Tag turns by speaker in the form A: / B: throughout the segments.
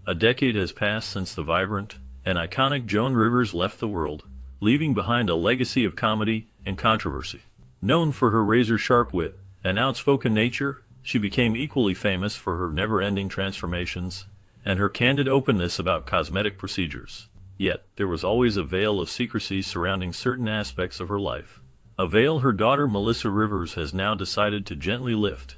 A: A decade has passed since the vibrant and iconic Joan Rivers left the world, leaving behind a legacy of comedy and controversy. Known for her razor-sharp wit and outspoken nature, she became equally famous for her never-ending transformations and her candid openness about cosmetic procedures. Yet, there was always a veil of secrecy surrounding certain aspects of her life. A veil her daughter Melissa Rivers has now decided to gently lift.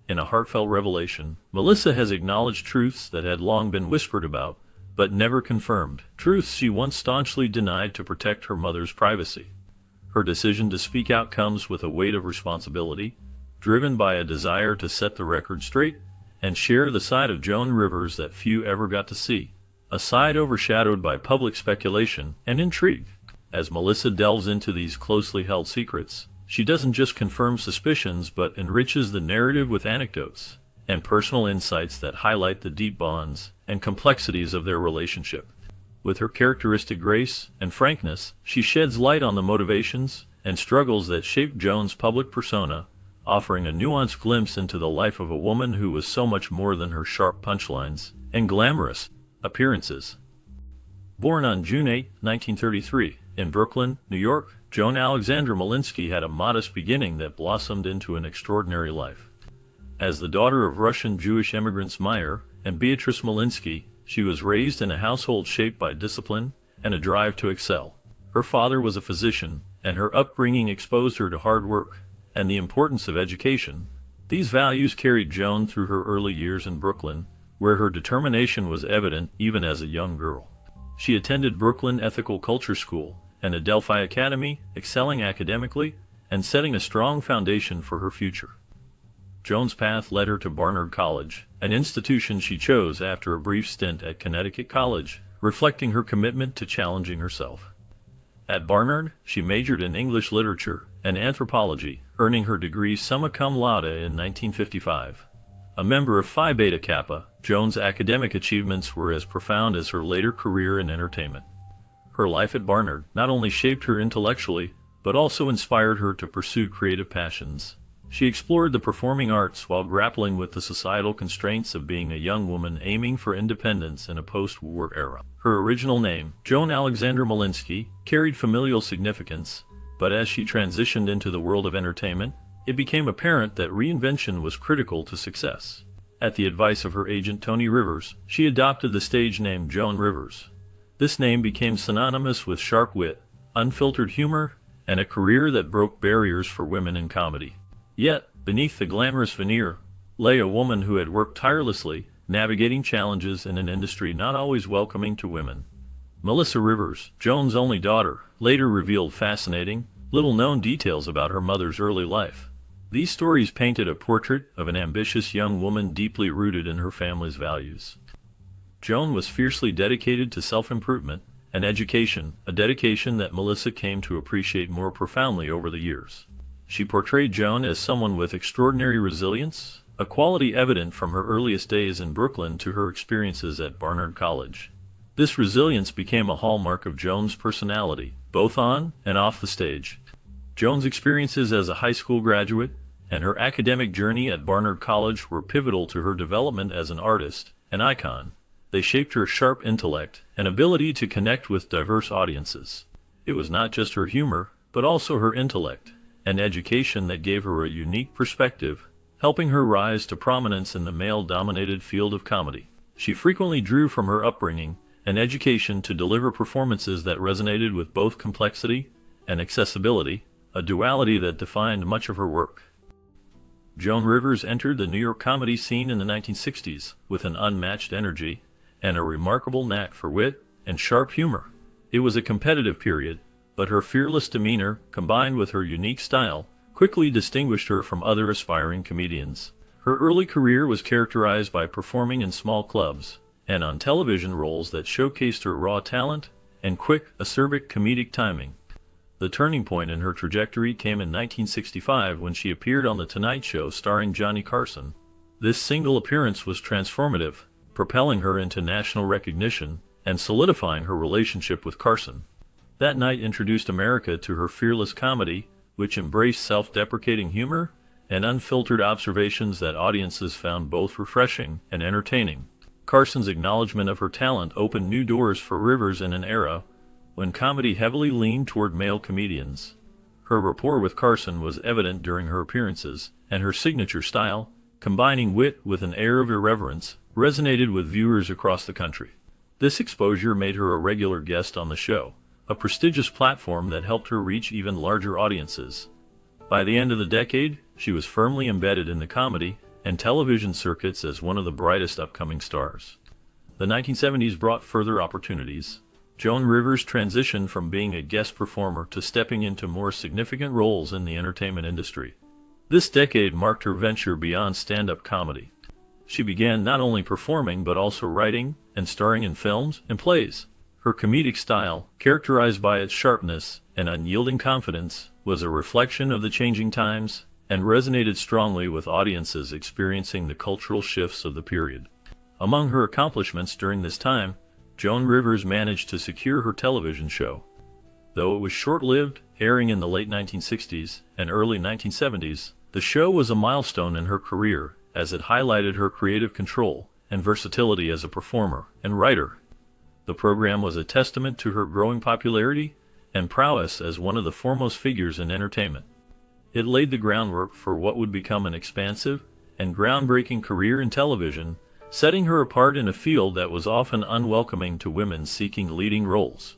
A: In a heartfelt revelation, Melissa has acknowledged truths that had long been whispered about, but never confirmed. Truths she once staunchly denied to protect her mother's privacy. Her decision to speak out comes with a weight of responsibility, driven by a desire to set the record straight and share the side of Joan Rivers that few ever got to see. A side overshadowed by public speculation and intrigue. As Melissa delves into these closely held secrets, she doesn't just confirm suspicions but enriches the narrative with anecdotes and personal insights that highlight the deep bonds and complexities of their relationship. With her characteristic grace and frankness, she sheds light on the motivations and struggles that shaped Joan's public persona, offering a nuanced glimpse into the life of a woman who was so much more than her sharp punchlines and glamorous appearances. Born on June 8, 1933, in Brooklyn, New York, Joan Alexandra Malinsky had a modest beginning that blossomed into an extraordinary life. As the daughter of Russian Jewish immigrants Meyer and Beatrice Malinsky, she was raised in a household shaped by discipline and a drive to excel. Her father was a physician, and her upbringing exposed her to hard work and the importance of education. These values carried Joan through her early years in Brooklyn, where her determination was evident even as a young girl. She attended Brooklyn Ethical Culture School and Adelphi Academy, excelling academically and setting a strong foundation for her future. Joan's path led her to Barnard College, an institution she chose after a brief stint at Connecticut College, reflecting her commitment to challenging herself. At Barnard, she majored in English literature and anthropology, earning her degree summa cum laude in 1955. A member of Phi Beta Kappa, Joan's academic achievements were as profound as her later career in entertainment. Her life at Barnard not only shaped her intellectually, but also inspired her to pursue creative passions. She explored the performing arts while grappling with the societal constraints of being a young woman aiming for independence in a post-war era. Her original name, Joan Alexandra Malinsky, carried familial significance, but as she transitioned into the world of entertainment, it became apparent that reinvention was critical to success. At the advice of her agent Tony Rivers, she adopted the stage name Joan Rivers. This name became synonymous with sharp wit, unfiltered humor, and a career that broke barriers for women in comedy. Yet, beneath the glamorous veneer, lay a woman who had worked tirelessly, navigating challenges in an industry not always welcoming to women. Melissa Rivers, Joan's only daughter, later revealed fascinating, little-known details about her mother's early life. These stories painted a portrait of an ambitious young woman deeply rooted in her family's values. Joan was fiercely dedicated to self-improvement and education, a dedication that Melissa came to appreciate more profoundly over the years. She portrayed Joan as someone with extraordinary resilience, a quality evident from her earliest days in Brooklyn to her experiences at Barnard College. This resilience became a hallmark of Joan's personality, both on and off the stage. Joan's experiences as a high school graduate and her academic journey at Barnard College were pivotal to her development as an artist, an icon. They shaped her sharp intellect and ability to connect with diverse audiences. It was not just her humor, but also her intellect and education that gave her a unique perspective, helping her rise to prominence in the male-dominated field of comedy. She frequently drew from her upbringing and education to deliver performances that resonated with both complexity and accessibility, a duality that defined much of her work. Joan Rivers entered the New York comedy scene in the 1960s with an unmatched energy and a remarkable knack for wit and sharp humor. It was a competitive period, but her fearless demeanor, combined with her unique style, quickly distinguished her from other aspiring comedians. Her early career was characterized by performing in small clubs and on television roles that showcased her raw talent and quick, acerbic comedic timing. The turning point in her trajectory came in 1965 when she appeared on The Tonight Show starring Johnny Carson. This single appearance was transformative, propelling her into national recognition and solidifying her relationship with Carson. That night introduced America to her fearless comedy, which embraced self-deprecating humor and unfiltered observations that audiences found both refreshing and entertaining. Carson's acknowledgement of her talent opened new doors for Rivers in an era when comedy heavily leaned toward male comedians. Her rapport with Carson was evident during her appearances, and her signature style, combining wit with an air of irreverence, resonated with viewers across the country. This exposure made her a regular guest on the show, a prestigious platform that helped her reach even larger audiences. By the end of the decade, she was firmly embedded in the comedy and television circuits as one of the brightest upcoming stars. The 1970s brought further opportunities. Joan Rivers transitioned from being a guest performer to stepping into more significant roles in the entertainment industry. This decade marked her venture beyond stand-up comedy. She began not only performing but also writing and starring in films and plays. Her comedic style, characterized by its sharpness and unyielding confidence, was a reflection of the changing times and resonated strongly with audiences experiencing the cultural shifts of the period. Among her accomplishments during this time, Joan Rivers managed to secure her television show. Though it was short-lived, airing in the late 1960s and early 1970s, the show was a milestone in her career as it highlighted her creative control and versatility as a performer and writer. The program was a testament to her growing popularity and prowess as one of the foremost figures in entertainment. It laid the groundwork for what would become an expansive and groundbreaking career in television, setting her apart in a field that was often unwelcoming to women seeking leading roles.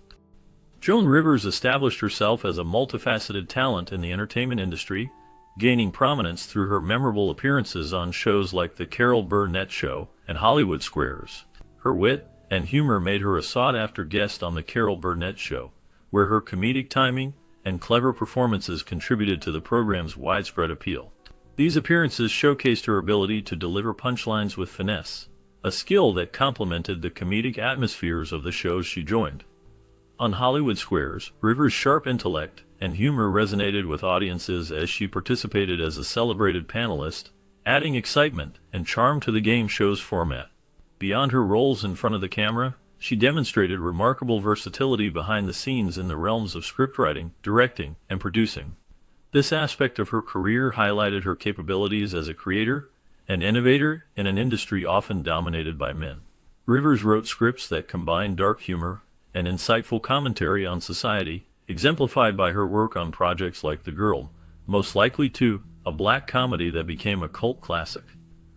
A: Joan Rivers established herself as a multifaceted talent in the entertainment industry, gaining prominence through her memorable appearances on shows like The Carol Burnett Show and Hollywood Squares. Her wit and humor made her a sought-after guest on The Carol Burnett Show, where her comedic timing and clever performances contributed to the program's widespread appeal. These appearances showcased her ability to deliver punchlines with finesse, a skill that complemented the comedic atmospheres of the shows she joined. On Hollywood Squares, Rivers' sharp intellect and humor resonated with audiences as she participated as a celebrated panelist, adding excitement and charm to the game show's format. Beyond her roles in front of the camera, she demonstrated remarkable versatility behind the scenes in the realms of scriptwriting, directing, and producing. This aspect of her career highlighted her capabilities as a creator and innovator in an industry often dominated by men. Rivers wrote scripts that combined dark humor and insightful commentary on society, exemplified by her work on projects like The Girl, Most Likely To, a black comedy that became a cult classic.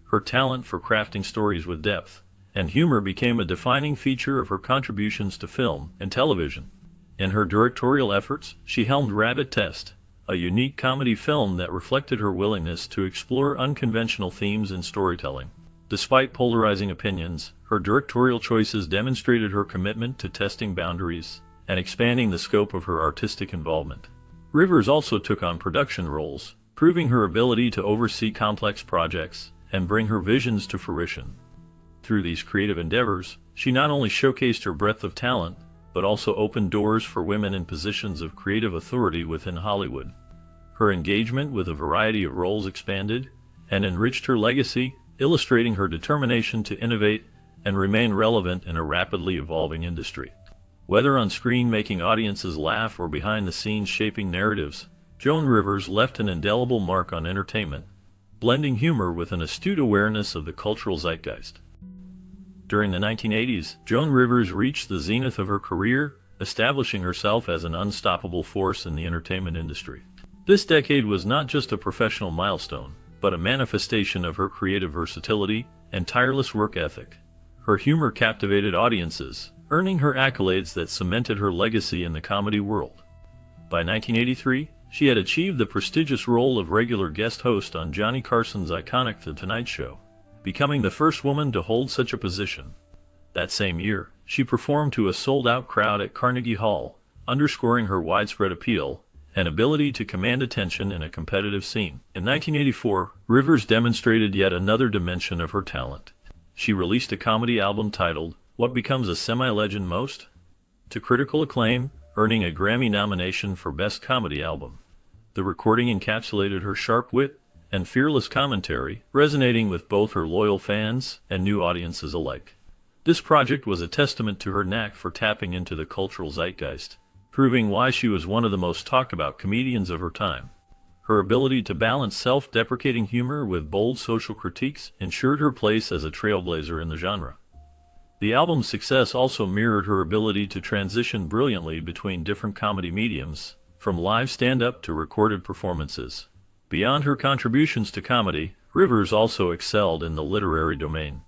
A: Her talent for crafting stories with depth and humor became a defining feature of her contributions to film and television. In her directorial efforts, she helmed Rabbit Test, a unique comedy film that reflected her willingness to explore unconventional themes in storytelling. Despite polarizing opinions, her directorial choices demonstrated her commitment to testing boundaries and expanding the scope of her artistic involvement. Rivers also took on production roles, proving her ability to oversee complex projects and bring her visions to fruition. Through these creative endeavors, she not only showcased her breadth of talent, but also opened doors for women in positions of creative authority within Hollywood. Her engagement with a variety of roles expanded and enriched her legacy, illustrating her determination to innovate and remain relevant in a rapidly evolving industry. Whether on screen making audiences laugh or behind the scenes shaping narratives, Joan Rivers left an indelible mark on entertainment, blending humor with an astute awareness of the cultural zeitgeist. During the 1980s, Joan Rivers reached the zenith of her career, establishing herself as an unstoppable force in the entertainment industry. This decade was not just a professional milestone, but a manifestation of her creative versatility and tireless work ethic. Her humor captivated audiences, earning her accolades that cemented her legacy in the comedy world. By 1983, she had achieved the prestigious role of regular guest host on Johnny Carson's iconic The Tonight Show, becoming the first woman to hold such a position. That same year, she performed to a sold-out crowd at Carnegie Hall, underscoring her widespread appeal and ability to command attention in a competitive scene. In 1984, Rivers demonstrated yet another dimension of her talent. She released a comedy album titled What Becomes a Semi-Legend Most? To critical acclaim, earning a Grammy nomination for Best Comedy Album. The recording encapsulated her sharp wit and fearless commentary, resonating with both her loyal fans and new audiences alike. This project was a testament to her knack for tapping into the cultural zeitgeist, proving why she was one of the most talked-about comedians of her time. Her ability to balance self-deprecating humor with bold social critiques ensured her place as a trailblazer in the genre. The album's success also mirrored her ability to transition brilliantly between different comedy mediums, from live stand-up to recorded performances. Beyond her contributions to comedy, Rivers also excelled in the literary domain.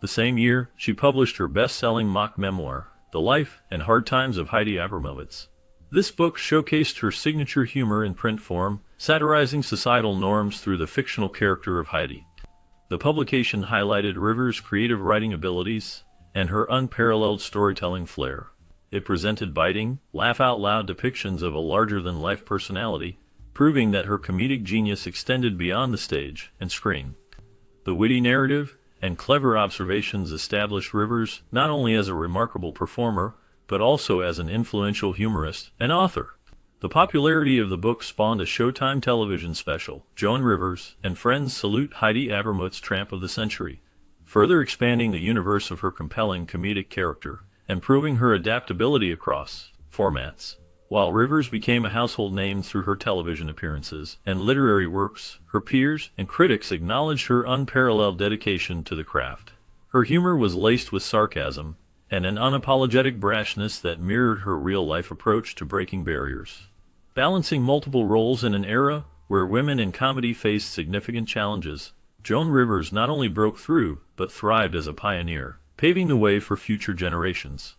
A: The same year, she published her best-selling mock memoir, The Life and Hard Times of Heidi Abramovitz. This book showcased her signature humor in print form, satirizing societal norms through the fictional character of Heidi. The publication highlighted Rivers' creative writing abilities and her unparalleled storytelling flair. It presented biting, laugh-out-loud depictions of a larger-than-life personality, proving that her comedic genius extended beyond the stage and screen. The witty narrative and clever observations established Rivers not only as a remarkable performer, but also as an influential humorist and author. The popularity of the book spawned a Showtime television special, Joan Rivers and Friends Salute Heidi Abramowitz's Tramp of the Century, further expanding the universe of her compelling comedic character and proving her adaptability across formats. While Rivers became a household name through her television appearances and literary works, her peers and critics acknowledged her unparalleled dedication to the craft. Her humor was laced with sarcasm and an unapologetic brashness that mirrored her real-life approach to breaking barriers. Balancing multiple roles in an era where women in comedy faced significant challenges, Joan Rivers not only broke through, but thrived as a pioneer, paving the way for future generations.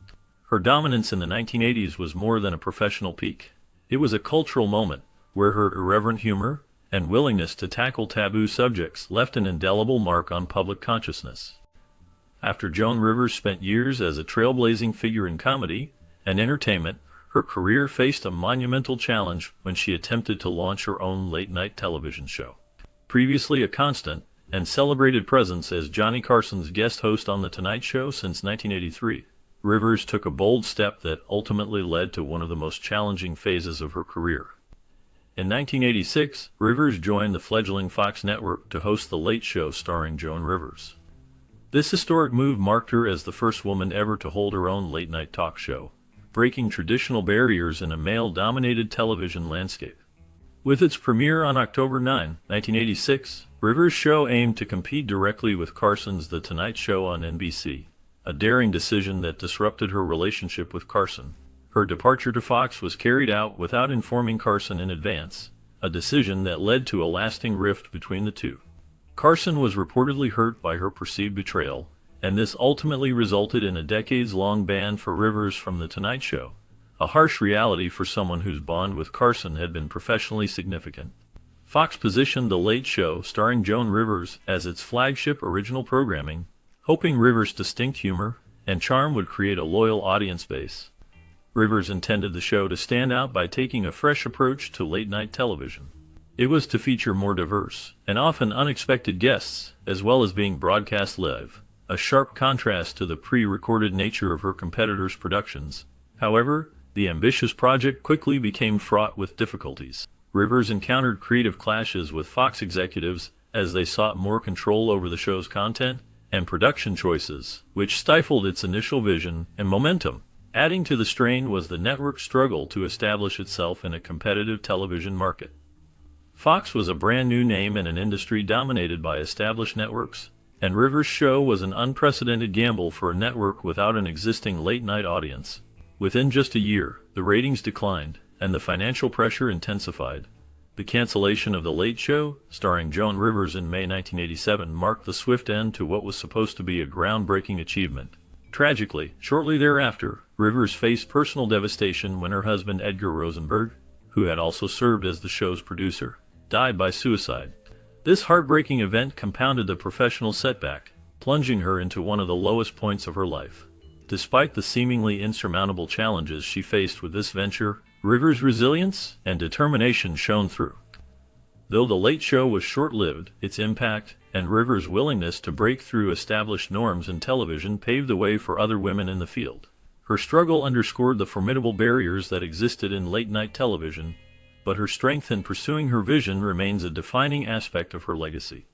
A: Her dominance in the 1980s was more than a professional peak. It was a cultural moment where her irreverent humor and willingness to tackle taboo subjects left an indelible mark on public consciousness. After Joan Rivers spent years as a trailblazing figure in comedy and entertainment, her career faced a monumental challenge when she attempted to launch her own late-night television show. Previously a constant and celebrated presence as Johnny Carson's guest host on The Tonight Show since 1983, Rivers took a bold step that ultimately led to one of the most challenging phases of her career. In 1986, Rivers joined the fledgling Fox network to host The Late Show starring Joan Rivers. This historic move marked her as the first woman ever to hold her own late-night talk show, breaking traditional barriers in a male-dominated television landscape. With its premiere on October 9, 1986, Rivers' show aimed to compete directly with Carson's The Tonight Show on NBC, a daring decision that disrupted her relationship with Carson. Her departure to Fox was carried out without informing Carson in advance, a decision that led to a lasting rift between the two. Carson was reportedly hurt by her perceived betrayal, and this ultimately resulted in a decades-long ban for Rivers from The Tonight Show, a harsh reality for someone whose bond with Carson had been professionally significant. Fox positioned The Late Show starring Joan Rivers as its flagship original programming, hoping Rivers' distinct humor and charm would create a loyal audience base. Rivers intended the show to stand out by taking a fresh approach to late-night television. It was to feature more diverse and often unexpected guests, as well as being broadcast live, a sharp contrast to the pre-recorded nature of her competitors' productions. However, the ambitious project quickly became fraught with difficulties. Rivers encountered creative clashes with Fox executives as they sought more control over the show's content and production choices, which stifled its initial vision and momentum. Adding to the strain was the network's struggle to establish itself in a competitive television market. Fox was a brand new name in an industry dominated by established networks, and Rivers' show was an unprecedented gamble for a network without an existing late-night audience. Within just a year, the ratings declined, and the financial pressure intensified. The cancellation of The Late Show, starring Joan Rivers in May 1987, marked the swift end to what was supposed to be a groundbreaking achievement. Tragically, shortly thereafter, Rivers faced personal devastation when her husband Edgar Rosenberg, who had also served as the show's producer, died by suicide. This heartbreaking event compounded the professional setback, plunging her into one of the lowest points of her life. Despite the seemingly insurmountable challenges she faced with this venture, Rivers' resilience and determination shone through. Though The Late Show was short-lived, its impact and Rivers' willingness to break through established norms in television paved the way for other women in the field. Her struggle underscored the formidable barriers that existed in late-night television, but her strength in pursuing her vision remains a defining aspect of her legacy.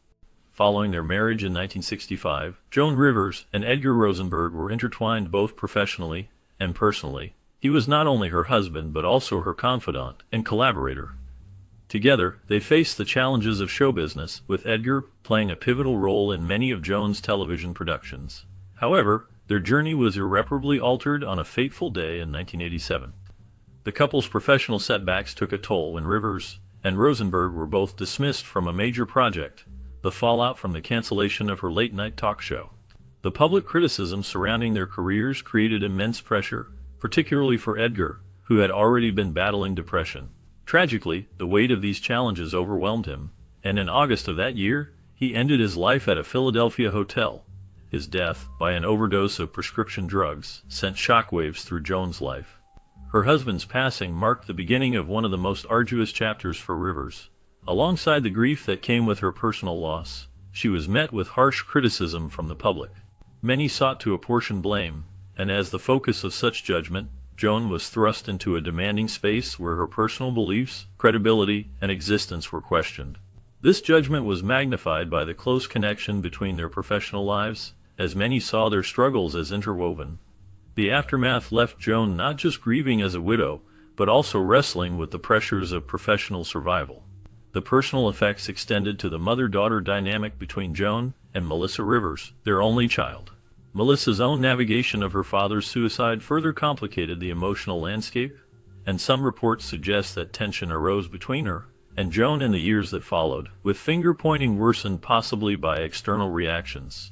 A: Following their marriage in 1965, Joan Rivers and Edgar Rosenberg were intertwined both professionally and personally. He was not only her husband but also her confidant and collaborator. Together, they faced the challenges of show business, with Edgar playing a pivotal role in many of Joan's television productions. However, Their journey was irreparably altered on a fateful day in 1987. The couple's professional setbacks took a toll when Rivers and Rosenberg were both dismissed from a major project, the fallout from the cancellation of her late-night talk show. The public criticism surrounding their careers created immense pressure, particularly for Edgar, who had already been battling depression. Tragically, the weight of these challenges overwhelmed him, and in August of that year, he ended his life at a Philadelphia hotel. His death, by an overdose of prescription drugs, sent shockwaves through Joan's life. Her husband's passing marked the beginning of one of the most arduous chapters for Rivers. Alongside the grief that came with her personal loss, she was met with harsh criticism from the public. Many sought to apportion blame, and as the focus of such judgment, Joan was thrust into a demanding space where her personal beliefs, credibility, and existence were questioned. This judgment was magnified by the close connection between their professional lives, as many saw their struggles as interwoven. The aftermath left Joan not just grieving as a widow, but also wrestling with the pressures of professional survival. The personal effects extended to the mother-daughter dynamic between Joan and Melissa Rivers, their only child. Melissa's own navigation of her father's suicide further complicated the emotional landscape, and some reports suggest that tension arose between her and Joan in the years that followed, with finger-pointing worsened possibly by external reactions,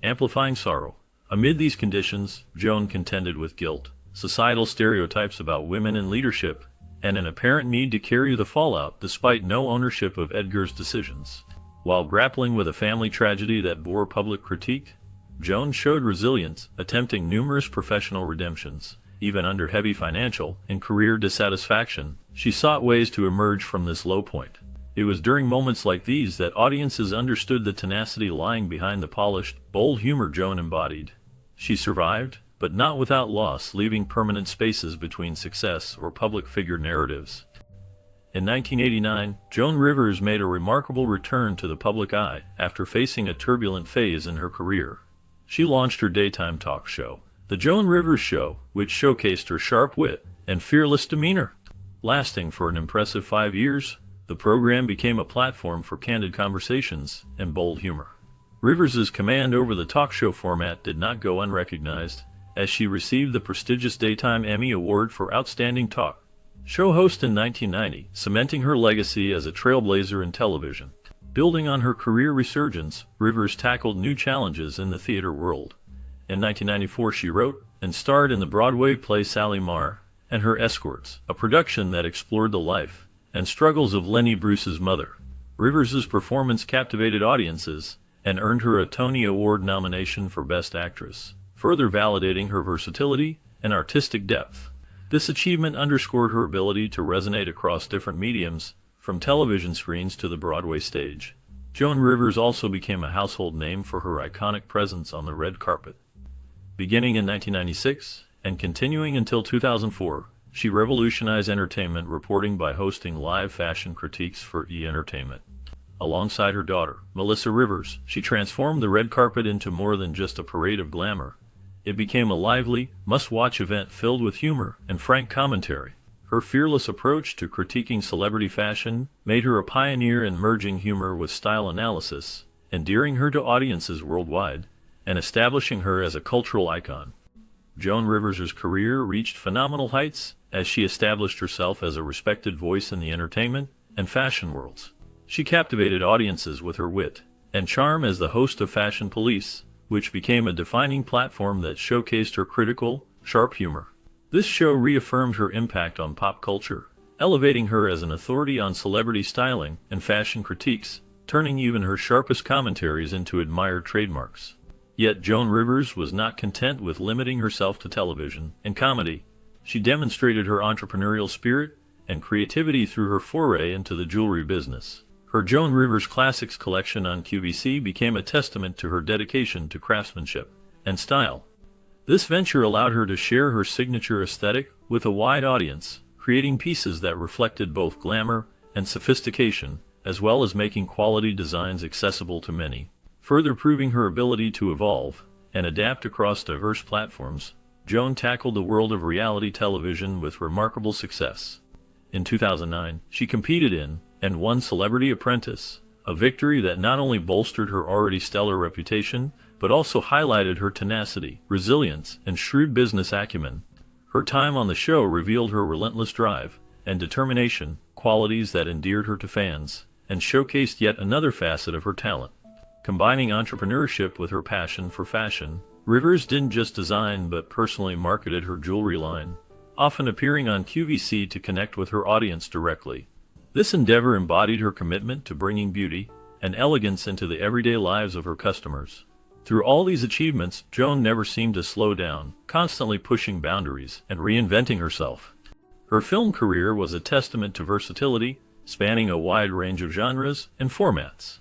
A: amplifying sorrow. Amid these conditions, Joan contended with guilt, societal stereotypes about women in leadership, and an apparent need to carry the fallout despite no ownership of Edgar's decisions. While grappling with a family tragedy that bore public critique, Joan showed resilience, attempting numerous professional redemptions. Even under heavy financial and career dissatisfaction, she sought ways to emerge from this low point. It was during moments like these that audiences understood the tenacity lying behind the polished, bold humor Joan embodied. She survived, but not without loss, leaving permanent spaces between success or public figure narratives. In 1989, Joan Rivers made a remarkable return to the public eye after facing a turbulent phase in her career. She launched her daytime talk show, The Joan Rivers Show, which showcased her sharp wit and fearless demeanor. Lasting for an impressive 5 years, the program became a platform for candid conversations and bold humor. Rivers's command over the talk show format did not go unrecognized, as she received the prestigious Daytime Emmy Award for Outstanding Talk Show Host in 1990, cementing her legacy as a trailblazer in television. Building on her career resurgence, Rivers tackled new challenges in the theater world. In 1994 she wrote and starred in the Broadway play Sally Marr and Her Escorts, a production that explored the life and struggles of Lenny Bruce's mother. Rivers's performance captivated audiences and earned her a Tony Award nomination for Best Actress, further validating her versatility and artistic depth. This achievement underscored her ability to resonate across different mediums, from television screens to the Broadway stage. Joan Rivers also became a household name for her iconic presence on the red carpet. Beginning in 1996 and continuing until 2004, she revolutionized entertainment reporting by hosting live fashion critiques for E! Entertainment. Alongside her daughter, Melissa Rivers, she transformed the red carpet into more than just a parade of glamour. It became a lively, must-watch event filled with humor and frank commentary. Her fearless approach to critiquing celebrity fashion made her a pioneer in merging humor with style analysis, endearing her to audiences worldwide, and establishing her as a cultural icon. Joan Rivers' career reached phenomenal heights as she established herself as a respected voice in the entertainment and fashion worlds. She captivated audiences with her wit and charm as the host of Fashion Police, which became a defining platform that showcased her critical, sharp humor. This show reaffirmed her impact on pop culture, elevating her as an authority on celebrity styling and fashion critiques, turning even her sharpest commentaries into admired trademarks. Yet Joan Rivers was not content with limiting herself to television and comedy. She demonstrated her entrepreneurial spirit and creativity through her foray into the jewelry business. Her Joan Rivers Classics collection on QVC became a testament to her dedication to craftsmanship and style. This venture allowed her to share her signature aesthetic with a wide audience, creating pieces that reflected both glamour and sophistication, as well as making quality designs accessible to many. Further proving her ability to evolve and adapt across diverse platforms, Joan tackled the world of reality television with remarkable success. In 2009, she competed in and won Celebrity Apprentice, a victory that not only bolstered her already stellar reputation, but also highlighted her tenacity, resilience, and shrewd business acumen. Her time on the show revealed her relentless drive and determination, qualities that endeared her to fans, and showcased yet another facet of her talent. Combining entrepreneurship with her passion for fashion, Rivers didn't just design but personally marketed her jewelry line, often appearing on QVC to connect with her audience directly. This endeavor embodied her commitment to bringing beauty and elegance into the everyday lives of her customers. Through all these achievements, Joan never seemed to slow down, constantly pushing boundaries and reinventing herself. Her film career was a testament to versatility, spanning a wide range of genres and formats.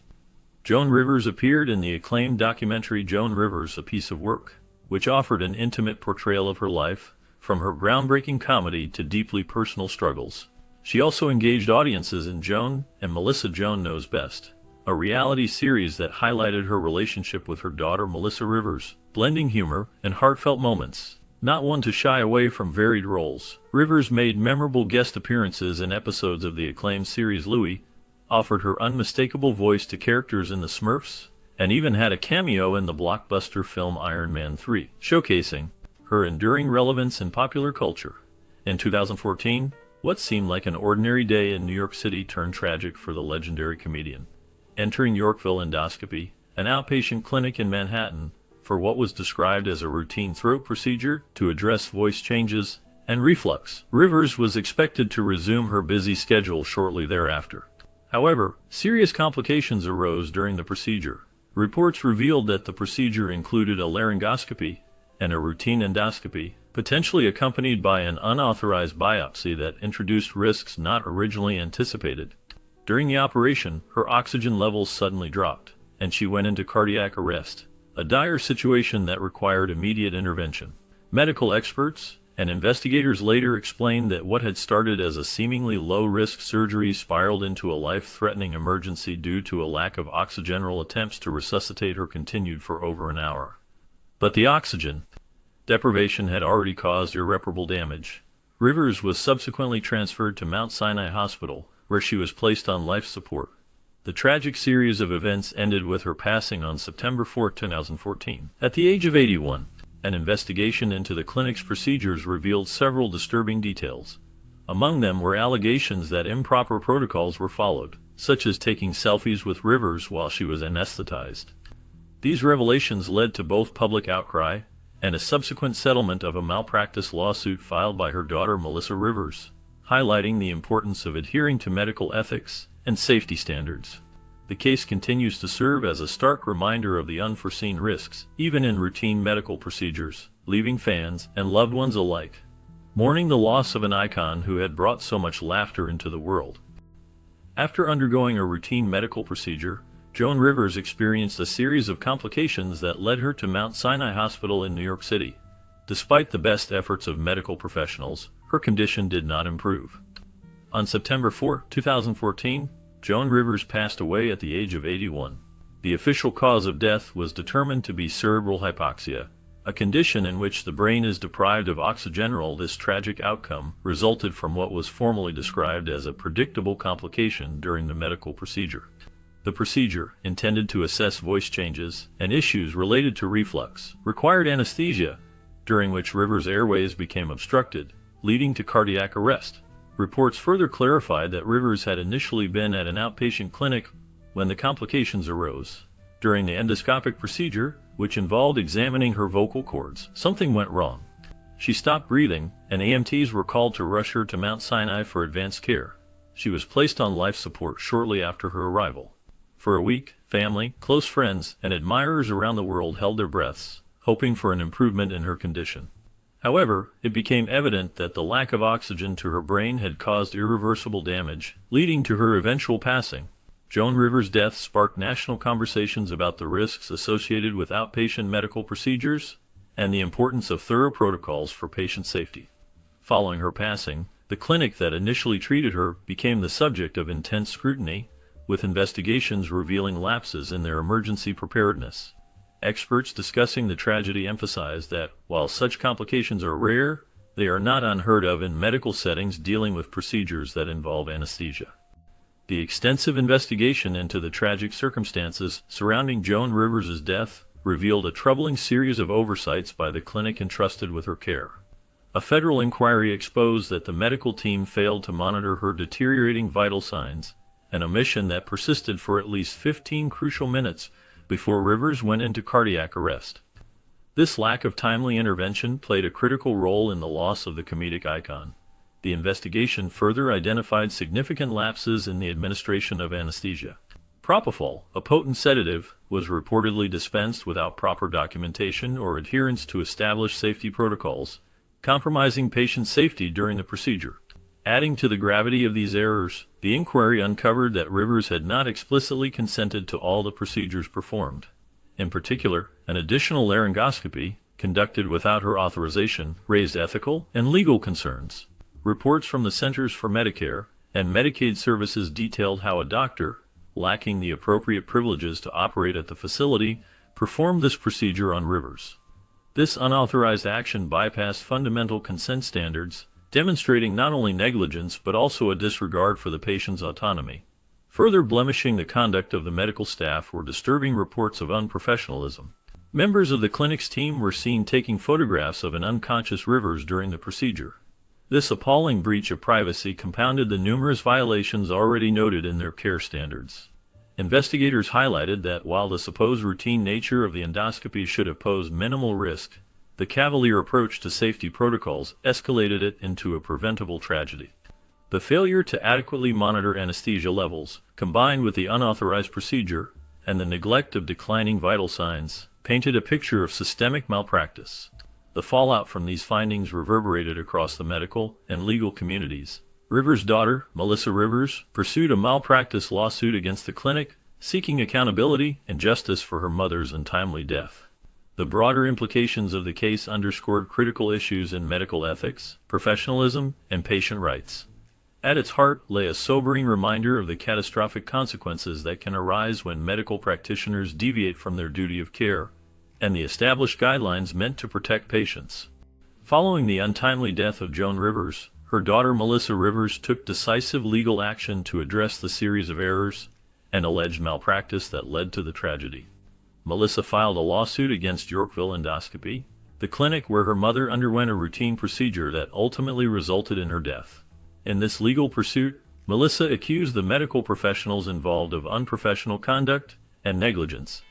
A: Joan Rivers appeared in the acclaimed documentary Joan Rivers: A Piece of Work, which offered an intimate portrayal of her life, from her groundbreaking comedy to deeply personal struggles. She also engaged audiences in Joan and Melissa Joan Knows Best, a reality series that highlighted her relationship with her daughter Melissa Rivers, blending humor and heartfelt moments. Not one to shy away from varied roles, Rivers made memorable guest appearances in episodes of the acclaimed series Louie, offered her unmistakable voice to characters in The Smurfs, and even had a cameo in the blockbuster film Iron Man 3, showcasing her enduring relevance in popular culture. In 2014, what seemed like an ordinary day in New York City turned tragic for the legendary comedian. Entering Yorkville Endoscopy, an outpatient clinic in Manhattan, for what was described as a routine throat procedure to address voice changes and reflux, Rivers was expected to resume her busy schedule shortly thereafter. However, serious complications arose during the procedure. Reports revealed that the procedure included a laryngoscopy and a routine endoscopy, potentially accompanied by an unauthorized biopsy that introduced risks not originally anticipated. During the operation, her oxygen levels suddenly dropped, and she went into cardiac arrest, a dire situation that required immediate intervention. Medical experts and investigators later explained that what had started as a seemingly low-risk surgery spiraled into a life-threatening emergency due to a lack of oxygen. Attempts to resuscitate her continued for over an hour. But the oxygen deprivation had already caused irreparable damage. Rivers was subsequently transferred to Mount Sinai Hospital, where she was placed on life support. The tragic series of events ended with her passing on September 4, 2014, at the age of 81. An investigation into the clinic's procedures revealed several disturbing details. Among them were allegations that improper protocols were followed, such as taking selfies with Rivers while she was anesthetized. These revelations led to both public outcry and a subsequent settlement of a malpractice lawsuit filed by her daughter Melissa Rivers, highlighting the importance of adhering to medical ethics and safety standards. The case continues to serve as a stark reminder of the unforeseen risks, even in routine medical procedures, leaving fans and loved ones alike mourning the loss of an icon who had brought so much laughter into the world. After undergoing a routine medical procedure, Joan Rivers experienced a series of complications that led her to Mount Sinai Hospital in New York City. Despite the best efforts of medical professionals, her condition did not improve. On September 4, 2014, Joan Rivers passed away at the age of 81. The official cause of death was determined to be cerebral hypoxia, a condition in which the brain is deprived of oxygen. This tragic outcome resulted from what was formally described as a predictable complication during the medical procedure. The procedure, intended to assess voice changes and issues related to reflux, required anesthesia, during which Rivers' airways became obstructed, leading to cardiac arrest. Reports further clarified that Rivers had initially been at an outpatient clinic when the complications arose. During the endoscopic procedure, which involved examining her vocal cords, something went wrong. She stopped breathing, and EMTs were called to rush her to Mount Sinai for advanced care. She was placed on life support shortly after her arrival. For a week, family, close friends, and admirers around the world held their breaths, hoping for an improvement in her condition. However, it became evident that the lack of oxygen to her brain had caused irreversible damage, leading to her eventual passing. Joan Rivers' death sparked national conversations about the risks associated with outpatient medical procedures and the importance of thorough protocols for patient safety. Following her passing, the clinic that initially treated her became the subject of intense scrutiny, with investigations revealing lapses in their emergency preparedness. Experts discussing the tragedy emphasized that, while such complications are rare, they are not unheard of in medical settings dealing with procedures that involve anesthesia. The extensive investigation into the tragic circumstances surrounding Joan Rivers' death revealed a troubling series of oversights by the clinic entrusted with her care. A federal inquiry exposed that the medical team failed to monitor her deteriorating vital signs, an omission that persisted for at least 15 crucial minutes before Rivers went into cardiac arrest. This lack of timely intervention played a critical role in the loss of the comedic icon. The investigation further identified significant lapses in the administration of anesthesia. Propofol, a potent sedative, was reportedly dispensed without proper documentation or adherence to established safety protocols, compromising patient safety during the procedure. Adding to the gravity of these errors, the inquiry uncovered that Rivers had not explicitly consented to all the procedures performed. In particular, an additional laryngoscopy, conducted without her authorization, raised ethical and legal concerns. Reports from the Centers for Medicare and Medicaid Services detailed how a doctor, lacking the appropriate privileges to operate at the facility, performed this procedure on Rivers. This unauthorized action bypassed fundamental consent standards, demonstrating not only negligence but also a disregard for the patient's autonomy. Further blemishing the conduct of the medical staff were disturbing reports of unprofessionalism. Members of the clinic's team were seen taking photographs of an unconscious Rivers during the procedure. This appalling breach of privacy compounded the numerous violations already noted in their care standards. Investigators highlighted that while the supposed routine nature of the endoscopy should have posed minimal risk, the cavalier approach to safety protocols escalated it into a preventable tragedy. The failure to adequately monitor anesthesia levels, combined with the unauthorized procedure and the neglect of declining vital signs, painted a picture of systemic malpractice. The fallout from these findings reverberated across the medical and legal communities. Rivers' daughter, Melissa Rivers, pursued a malpractice lawsuit against the clinic, seeking accountability and justice for her mother's untimely death. The broader implications of the case underscored critical issues in medical ethics, professionalism, and patient rights. At its heart lay a sobering reminder of the catastrophic consequences that can arise when medical practitioners deviate from their duty of care and the established guidelines meant to protect patients. Following the untimely death of Joan Rivers, her daughter Melissa Rivers took decisive legal action to address the series of errors and alleged malpractice that led to the tragedy. Melissa filed a lawsuit against Yorkville Endoscopy, the clinic where her mother underwent a routine procedure that ultimately resulted in her death. In this legal pursuit, Melissa accused the medical professionals involved of unprofessional conduct and negligence.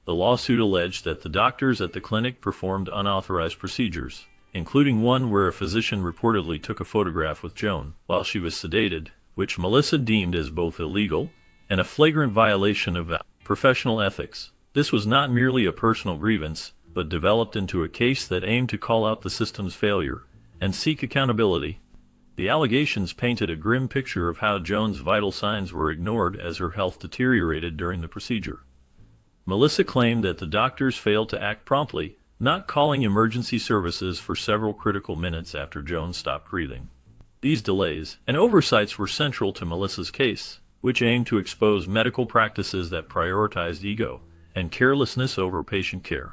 A: The lawsuit alleged that the doctors at the clinic performed unauthorized procedures, including one where a physician reportedly took a photograph with Joan while she was sedated, which Melissa deemed as both illegal and a flagrant violation of professional ethics. This was not merely a personal grievance, but developed into a case that aimed to call out the system's failure and seek accountability. The allegations painted a grim picture of how Joan's vital signs were ignored as her health deteriorated during the procedure. Melissa claimed that the doctors failed to act promptly, not calling emergency services for several critical minutes after Joan stopped breathing. These delays and oversights were central to Melissa's case, which aimed to expose medical practices that prioritized ego and carelessness over patient care.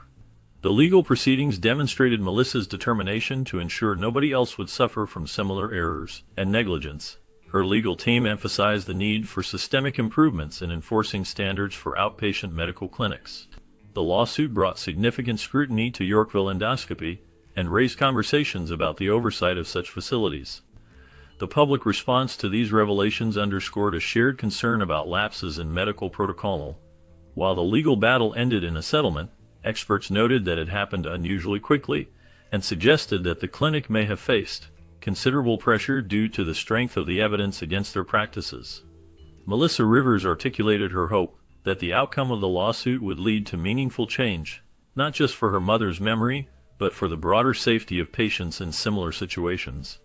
A: The legal proceedings demonstrated Melissa's determination to ensure nobody else would suffer from similar errors and negligence. Her legal team emphasized the need for systemic improvements in enforcing standards for outpatient medical clinics. The lawsuit brought significant scrutiny to Yorkville Endoscopy and raised conversations about the oversight of such facilities. The public response to these revelations underscored a shared concern about lapses in medical protocol. While the legal battle ended in a settlement, experts noted that it happened unusually quickly and suggested that the clinic may have faced considerable pressure due to the strength of the evidence against their practices. Melissa Rivers articulated her hope that the outcome of the lawsuit would lead to meaningful change, not just for her mother's memory, but for the broader safety of patients in similar situations.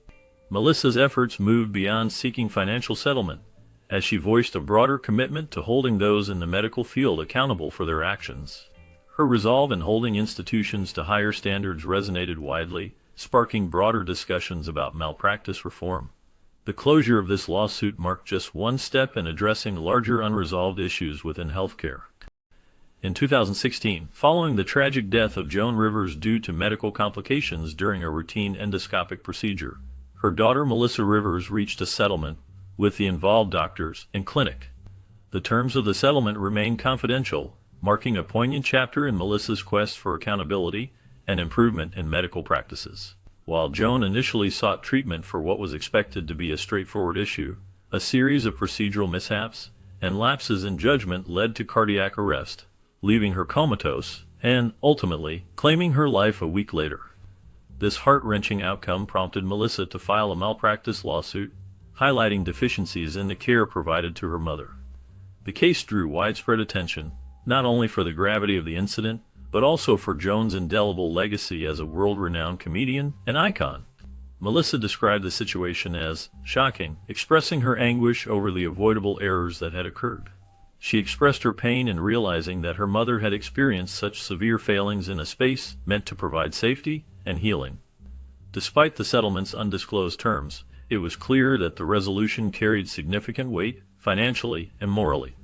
A: Melissa's efforts moved beyond seeking financial settlement, as she voiced a broader commitment to holding those in the medical field accountable for their actions. Her resolve in holding institutions to higher standards resonated widely, sparking broader discussions about malpractice reform. The closure of this lawsuit marked just one step in addressing larger unresolved issues within healthcare. In 2016, following the tragic death of Joan Rivers due to medical complications during a routine endoscopic procedure, her daughter Melissa Rivers reached a settlement with the involved doctors and clinic. The terms of the settlement remain confidential, marking a poignant chapter in Melissa's quest for accountability and improvement in medical practices. While Joan initially sought treatment for what was expected to be a straightforward issue, a series of procedural mishaps and lapses in judgment led to cardiac arrest, leaving her comatose and, ultimately, claiming her life a week later. This heart-wrenching outcome prompted Melissa to file a malpractice lawsuit, highlighting deficiencies in the care provided to her mother. The case drew widespread attention, not only for the gravity of the incident, but also for Joan's indelible legacy as a world-renowned comedian and icon. Melissa described the situation as shocking, expressing her anguish over the avoidable errors that had occurred. She expressed her pain in realizing that her mother had experienced such severe failings in a space meant to provide safety and healing. Despite the settlement's undisclosed terms, it was clear that the resolution carried significant weight, financially and morally.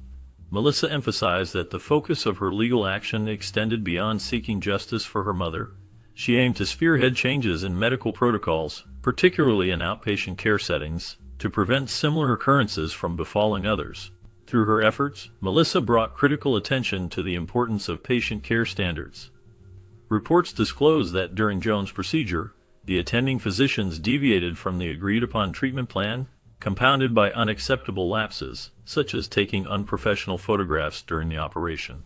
A: Melissa emphasized that the focus of her legal action extended beyond seeking justice for her mother. She aimed to spearhead changes in medical protocols, particularly in outpatient care settings, to prevent similar occurrences from befalling others. Through her efforts, Melissa brought critical attention to the importance of patient care standards. Reports disclosed that during Joan's procedure, the attending physicians deviated from the agreed-upon treatment plan, compounded by unacceptable lapses, such as taking unprofessional photographs during the operation.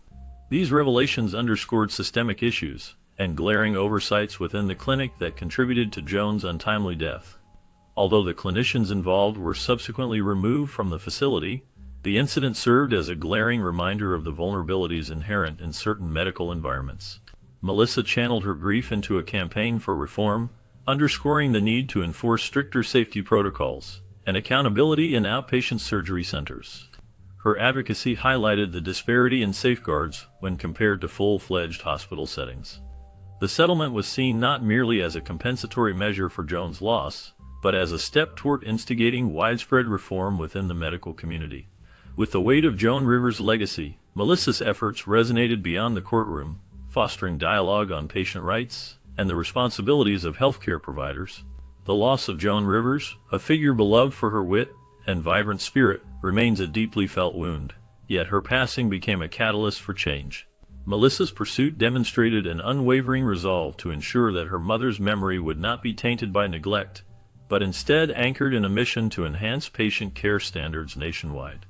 A: These revelations underscored systemic issues and glaring oversights within the clinic that contributed to Joan's untimely death. Although the clinicians involved were subsequently removed from the facility, the incident served as a glaring reminder of the vulnerabilities inherent in certain medical environments. Melissa channeled her grief into a campaign for reform, underscoring the need to enforce stricter safety protocols and accountability in outpatient surgery centers. Her advocacy highlighted the disparity in safeguards when compared to full-fledged hospital settings. The settlement was seen not merely as a compensatory measure for Joan's loss, but as a step toward instigating widespread reform within the medical community. With the weight of Joan Rivers' legacy, Melissa's efforts resonated beyond the courtroom, fostering dialogue on patient rights and the responsibilities of healthcare providers. The loss of Joan Rivers, a figure beloved for her wit and vibrant spirit, remains a deeply felt wound, yet her passing became a catalyst for change. Melissa's pursuit demonstrated an unwavering resolve to ensure that her mother's memory would not be tainted by neglect, but instead anchored in a mission to enhance patient care standards nationwide.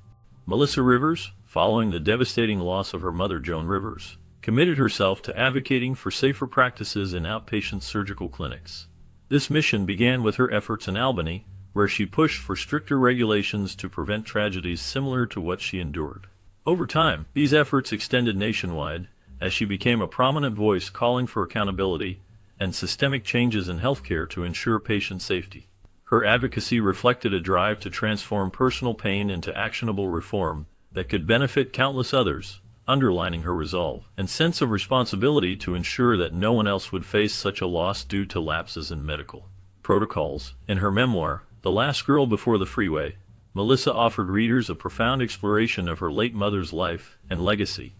A: Melissa Rivers, following the devastating loss of her mother Joan Rivers, committed herself to advocating for safer practices in outpatient surgical clinics. This mission began with her efforts in Albany, where she pushed for stricter regulations to prevent tragedies similar to what she endured. Over time, these efforts extended nationwide, as she became a prominent voice calling for accountability and systemic changes in healthcare to ensure patient safety. Her advocacy reflected a drive to transform personal pain into actionable reform that could benefit countless others, underlining her resolve and sense of responsibility to ensure that no one else would face such a loss due to lapses in medical protocols. In her memoir, The Last Girl Before the Freeway, Melissa offered readers a profound exploration of her late mother's life and legacy.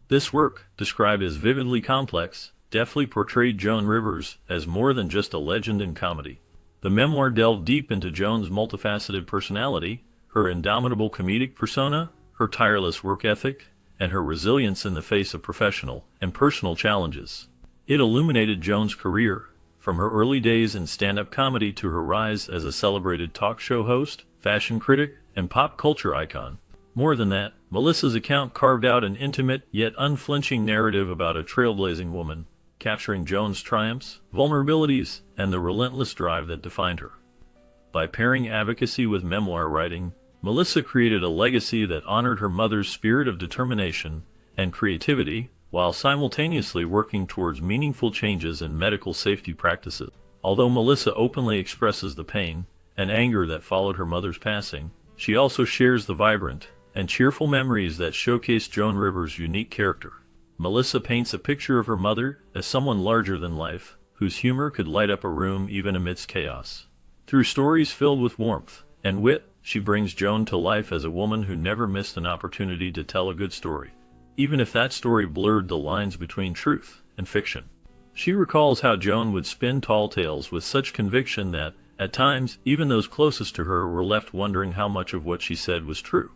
A: This work, described as vividly complex, deftly portrayed Joan Rivers as more than just a legend in comedy. The memoir delved deep into Joan's multifaceted personality, her indomitable comedic persona, her tireless work ethic, and her resilience in the face of professional and personal challenges. It illuminated Joan's career, from her early days in stand-up comedy to her rise as a celebrated talk show host, fashion critic, and pop culture icon. More than that, Melissa's account carved out an intimate yet unflinching narrative about a trailblazing woman, capturing Joan's triumphs, vulnerabilities, and the relentless drive that defined her. By pairing advocacy with memoir writing, Melissa created a legacy that honored her mother's spirit of determination and creativity, while simultaneously working towards meaningful changes in medical safety practices. Although Melissa openly expresses the pain and anger that followed her mother's passing, she also shares the vibrant and cheerful memories that showcase Joan Rivers' unique character. Melissa paints a picture of her mother as someone larger than life, whose humor could light up a room even amidst chaos. Through stories filled with warmth and wit, she brings Joan to life as a woman who never missed an opportunity to tell a good story, even if that story blurred the lines between truth and fiction. She recalls how Joan would spin tall tales with such conviction that, at times, even those closest to her were left wondering how much of what she said was true.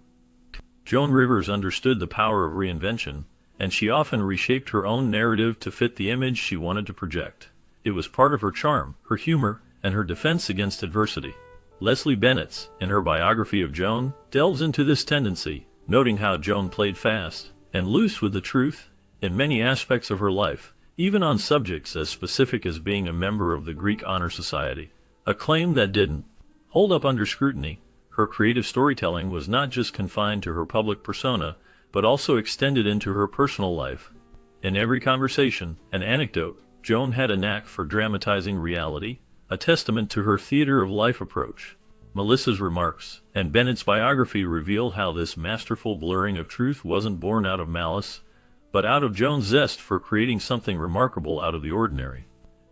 A: Joan Rivers understood the power of reinvention and she often reshaped her own narrative to fit the image she wanted to project. It was part of her charm, her humor, and her defense against adversity. Leslie Bennett's, in her biography of Joan, delves into this tendency, noting how Joan played fast and loose with the truth in many aspects of her life, even on subjects as specific as being a member of the Greek Honor Society, a claim that didn't hold up under scrutiny. Her creative storytelling was not just confined to her public persona, but also extended into her personal life. In every conversation and anecdote, Joan had a knack for dramatizing reality, a testament to her theater of life approach. Melissa's remarks and Bennett's biography reveal how this masterful blurring of truth wasn't born out of malice, but out of Joan's zest for creating something remarkable out of the ordinary.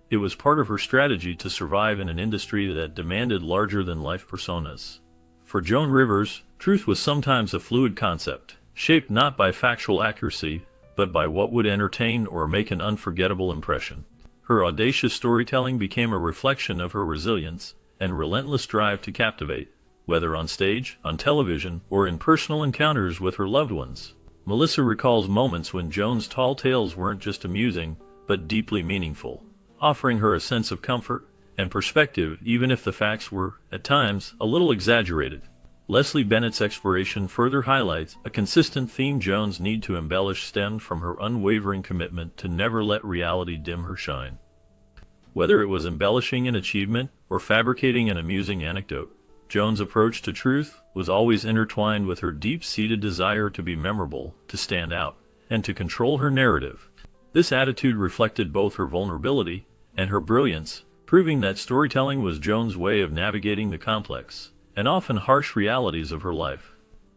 A: It was part of her strategy to survive in an industry that demanded larger-than-life personas. For Joan Rivers, truth was sometimes a fluid concept, shaped not by factual accuracy, but by what would entertain or make an unforgettable impression. Her audacious storytelling became a reflection of her resilience and relentless drive to captivate, whether on stage, on television, or in personal encounters with her loved ones. Melissa recalls moments when Joan's tall tales weren't just amusing, but deeply meaningful, offering her a sense of comfort and perspective even if the facts were, at times, a little exaggerated. Leslie Bennett's exploration further highlights a consistent theme Joan's need to embellish stemmed from her unwavering commitment to never let reality dim her shine. Whether it was embellishing an achievement or fabricating an amusing anecdote, Joan's approach to truth was always intertwined with her deep-seated desire to be memorable, to stand out, and to control her narrative. This attitude reflected both her vulnerability and her brilliance, proving that storytelling was Joan's way of navigating the complex and often harsh realities of her life.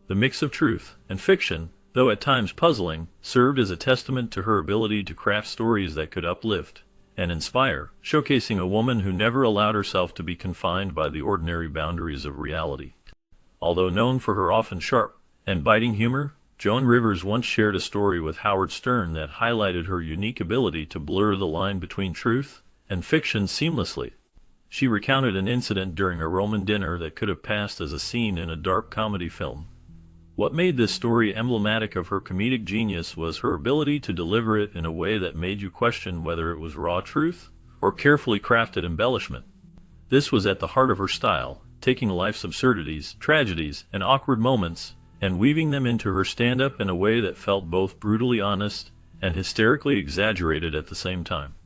A: The mix of truth and fiction, though at times puzzling, served as a testament to her ability to craft stories that could uplift and inspire, showcasing a woman who never allowed herself to be confined by the ordinary boundaries of reality. Although known for her often sharp and biting humor, Joan Rivers once shared a story with Howard Stern that highlighted her unique ability to blur the line between truth and fiction seamlessly. She recounted an incident during a Roman dinner that could have passed as a scene in a dark comedy film. What made this story emblematic of her comedic genius was her ability to deliver it in a way that made you question whether it was raw truth or carefully crafted embellishment. This was at the heart of her style, taking life's absurdities, tragedies, and awkward moments, and weaving them into her stand-up in a way that felt both brutally honest and hysterically exaggerated at the same time.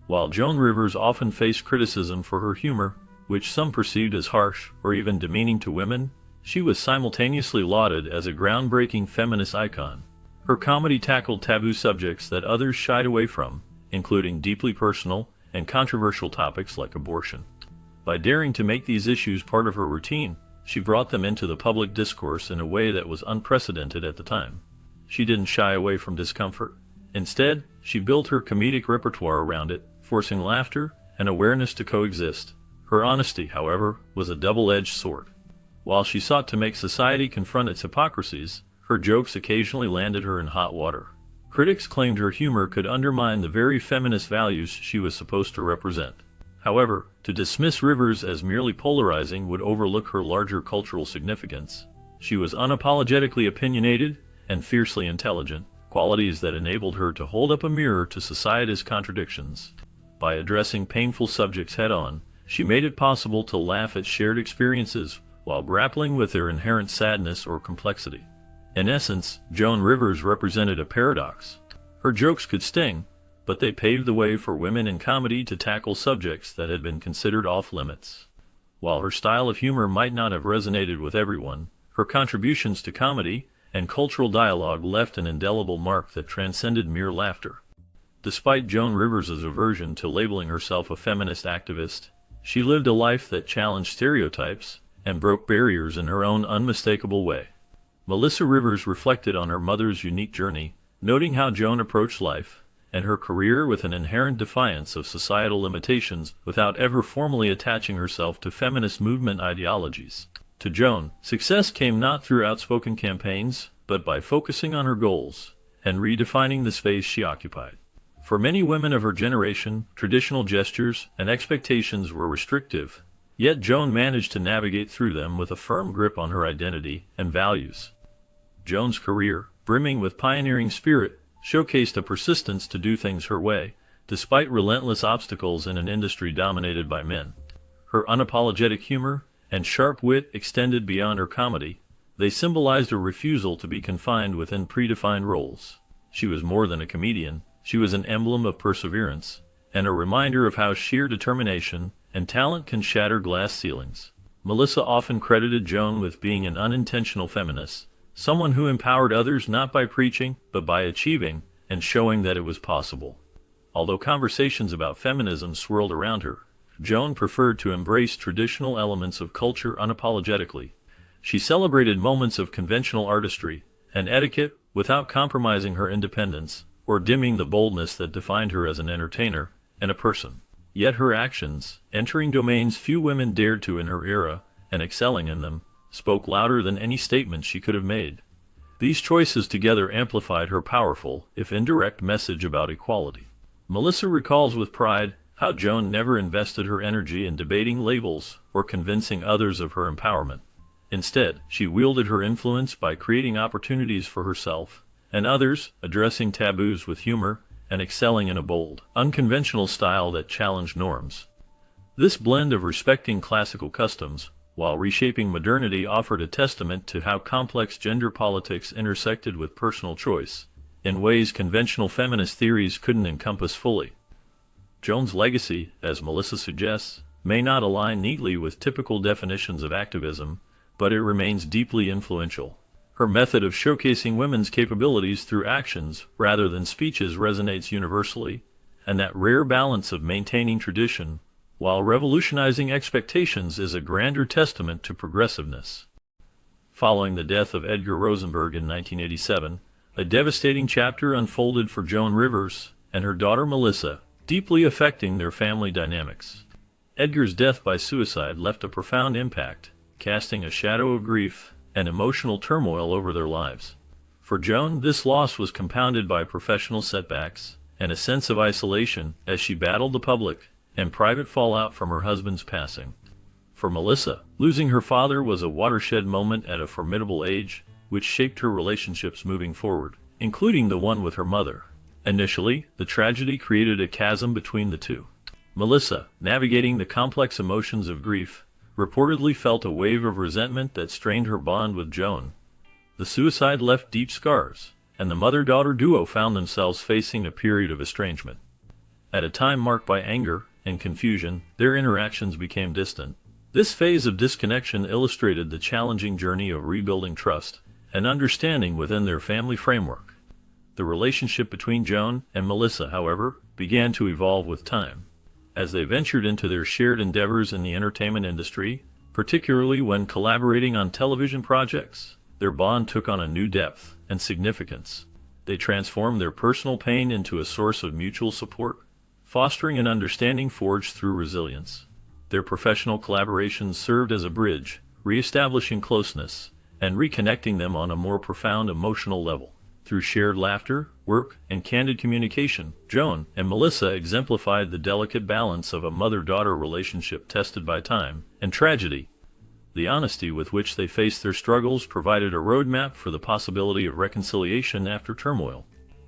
A: While Joan Rivers often faced criticism for her humor, which some perceived as harsh or even demeaning to women, she was simultaneously lauded as a groundbreaking feminist icon. Her comedy tackled taboo subjects that others shied away from, including deeply personal and controversial topics like abortion. By daring to make these issues part of her routine, she brought them into the public discourse in a way that was unprecedented at the time. She didn't shy away from discomfort. Instead, she built her comedic repertoire around it, forcing laughter and awareness to coexist. Her honesty, however, was a double-edged sword. While she sought to make society confront its hypocrisies, her jokes occasionally landed her in hot water. Critics claimed her humor could undermine the very feminist values she was supposed to represent. However, to dismiss Rivers as merely polarizing would overlook her larger cultural significance. She was unapologetically opinionated and fiercely intelligent, qualities that enabled her to hold up a mirror to society's contradictions. By addressing painful subjects head-on, she made it possible to laugh at shared experiences while grappling with their inherent sadness or complexity. In essence, Joan Rivers represented a paradox. Her jokes could sting, but they paved the way for women in comedy to tackle subjects that had been considered off-limits. While her style of humor might not have resonated with everyone, her contributions to comedy and cultural dialogue left an indelible mark that transcended mere laughter. Despite Joan Rivers' aversion to labeling herself a feminist activist, she lived a life that challenged stereotypes and broke barriers in her own unmistakable way. Melissa Rivers reflected on her mother's unique journey, noting how Joan approached life and her career with an inherent defiance of societal limitations without ever formally attaching herself to feminist movement ideologies. To Joan, success came not through outspoken campaigns, but by focusing on her goals and redefining the space she occupied. For many women of her generation, traditional gestures and expectations were restrictive, yet Joan managed to navigate through them with a firm grip on her identity and values. Joan's career, brimming with pioneering spirit, showcased a persistence to do things her way, despite relentless obstacles in an industry dominated by men. Her unapologetic humor and sharp wit extended beyond her comedy. They symbolized a refusal to be confined within predefined roles. She was more than a comedian, she was an emblem of perseverance, and a reminder of how sheer determination and talent can shatter glass ceilings. Melissa often credited Joan with being an unintentional feminist, someone who empowered others not by preaching, but by achieving and showing that it was possible. Although conversations about feminism swirled around her, Joan preferred to embrace traditional elements of culture unapologetically. She celebrated moments of conventional artistry and etiquette without compromising her independence or dimming the boldness that defined her as an entertainer and a person. Yet her actions, entering domains few women dared to in her era and excelling in them, spoke louder than any statement she could have made. These choices together amplified her powerful, if indirect, message about equality. Melissa recalls with pride how Joan never invested her energy in debating labels or convincing others of her empowerment. Instead, she wielded her influence by creating opportunities for herself and others, addressing taboos with humor, and excelling in a bold, unconventional style that challenged norms. This blend of respecting classical customs while reshaping modernity offered a testament to how complex gender politics intersected with personal choice, in ways conventional feminist theories couldn't encompass fully. Joan's legacy, as Melissa suggests, may not align neatly with typical definitions of activism, but it remains deeply influential. Her method of showcasing women's capabilities through actions rather than speeches resonates universally, and that rare balance of maintaining tradition while revolutionizing expectations is a grander testament to progressiveness. Following the death of Edgar Rosenberg in 1987, a devastating chapter unfolded for Joan Rivers and her daughter Melissa, deeply affecting their family dynamics. Edgar's death by suicide left a profound impact, casting a shadow of grief and emotional turmoil over their lives. For Joan, this loss was compounded by professional setbacks and a sense of isolation as she battled the public and private fallout from her husband's passing. For Melissa, losing her father was a watershed moment at a formidable age, which shaped her relationships moving forward, including the one with her mother. Initially, the tragedy created a chasm between the two. Melissa, navigating the complex emotions of grief, reportedly felt a wave of resentment that strained her bond with Joan. The suicide left deep scars, and the mother-daughter duo found themselves facing a period of estrangement. At a time marked by anger and confusion, their interactions became distant. This phase of disconnection illustrated the challenging journey of rebuilding trust and understanding within their family framework. The relationship between Joan and Melissa, however, began to evolve with time. As they ventured into their shared endeavors in the entertainment industry, particularly when collaborating on television projects, their bond took on a new depth and significance. They transformed their personal pain into a source of mutual support, fostering an understanding forged through resilience. Their professional collaborations served as a bridge, reestablishing closeness and reconnecting them on a more profound emotional level. Through shared laughter, work, and candid communication, Joan and Melissa exemplified the delicate balance of a mother-daughter relationship tested by time and tragedy. The honesty with which they faced their struggles provided a roadmap for the possibility of reconciliation after turmoil.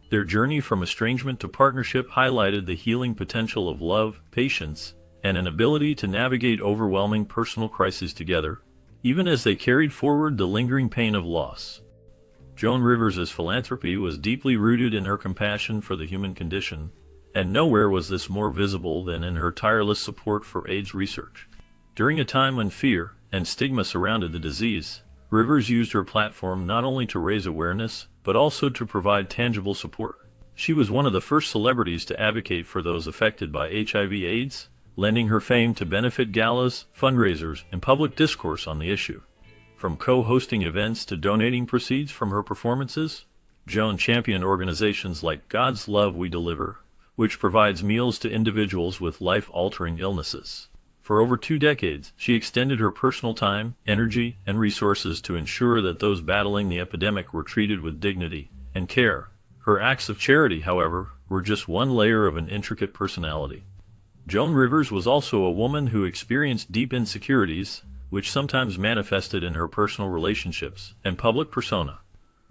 A: Their journey from estrangement to partnership highlighted the healing potential of love, patience, and an ability to navigate overwhelming personal crises together, even as they carried forward the lingering pain of loss. Joan Rivers' philanthropy was deeply rooted in her compassion for the human condition, and nowhere was this more visible than in her tireless support for AIDS research. During a time when fear and stigma surrounded the disease, Rivers used her platform not only to raise awareness, but also to provide tangible support. She was one of the first celebrities to advocate for those affected by HIV/AIDS, lending her fame to benefit galas, fundraisers, and public discourse on the issue. From co-hosting events to donating proceeds from her performances, Joan championed organizations like God's Love We Deliver, which provides meals to individuals with life-altering illnesses. For over 2 decades, she extended her personal time, energy, and resources to ensure that those battling the epidemic were treated with dignity and care. Her acts of charity, however, were just one layer of an intricate personality. Joan Rivers was also a woman who experienced deep insecurities, which sometimes manifested in her personal relationships and public persona.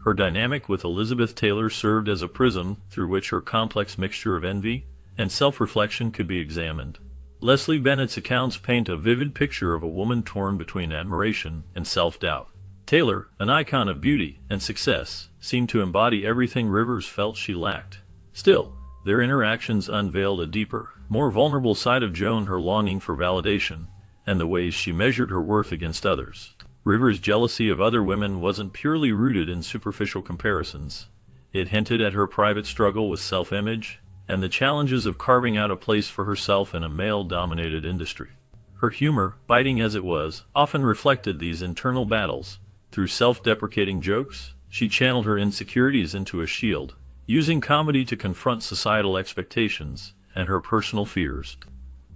A: Her dynamic with Elizabeth Taylor served as a prism through which her complex mixture of envy and self-reflection could be examined. Leslie Bennett's accounts paint a vivid picture of a woman torn between admiration and self-doubt. Taylor, an icon of beauty and success, seemed to embody everything Rivers felt she lacked. Still, their interactions unveiled a deeper, more vulnerable side of Joan, her longing for validation, and the ways she measured her worth against others. Rivers' jealousy of other women wasn't purely rooted in superficial comparisons. It hinted at her private struggle with self-image and the challenges of carving out a place for herself in a male-dominated industry. Her humor, biting as it was, often reflected these internal battles. Through self-deprecating jokes, she channeled her insecurities into a shield, using comedy to confront societal expectations and her personal fears.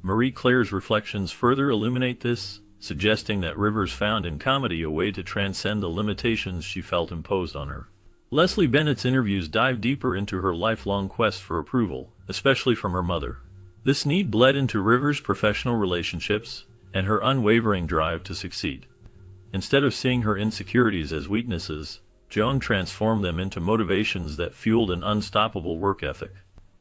A: Marie Claire's reflections further illuminate this, suggesting that Rivers found in comedy a way to transcend the limitations she felt imposed on her. Leslie Bennett's interviews dive deeper into her lifelong quest for approval, especially from her mother. This need bled into Rivers' professional relationships and her unwavering drive to succeed. Instead of seeing her insecurities as weaknesses, Joan transformed them into motivations that fueled an unstoppable work ethic.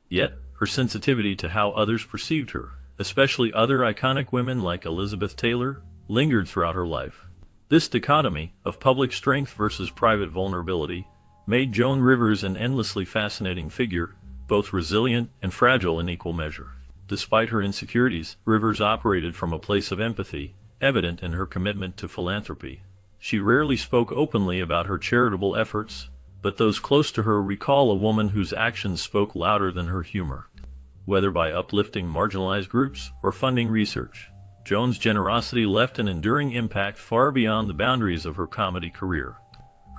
A: Yet, her sensitivity to how others perceived her, especially other iconic women like Elizabeth Taylor, lingered throughout her life. This dichotomy of public strength versus private vulnerability made Joan Rivers an endlessly fascinating figure, both resilient and fragile in equal measure. Despite her insecurities, Rivers operated from a place of empathy, evident in her commitment to philanthropy. She rarely spoke openly about her charitable efforts, but those close to her recall a woman whose actions spoke louder than her humor. Whether by uplifting marginalized groups or funding research, Joan's generosity left an enduring impact far beyond the boundaries of her comedy career.